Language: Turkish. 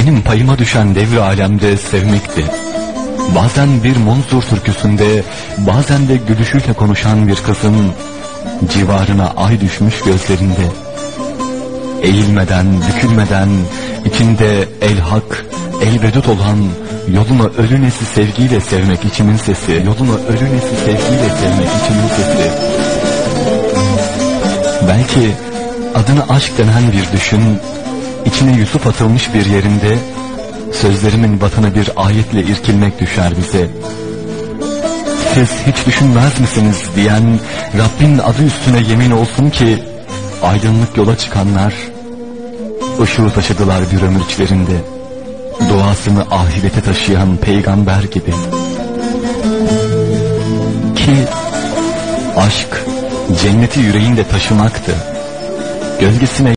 benim payıma düşen devri alemde sevmekti. Bazen bir Munzur türküsünde, bazen de gülüşüyle konuşan bir kızın civarına ay düşmüş gözlerinde. Eğilmeden, bükülmeden, içinde el hak, el vedud olan, yolunu ölünesi sevgiyle sevmek içimin sesi, yolunu ölünesi sevgiyle sevmek içimin sesi. Belki adını aşk denen bir düşün, içine Yusuf atılmış bir yerinde, sözlerimin batına bir ayetle irkilmek düşer bize. Siz hiç düşünmez misiniz diyen Rabbin adı üstüne yemin olsun ki, aydınlık yola çıkanlar ışığı taşıdılar bir ömür içlerinde, duasını ahirete taşıyan peygamber gibi. Ki aşk cenneti yüreğinde taşımaktı, gölgesine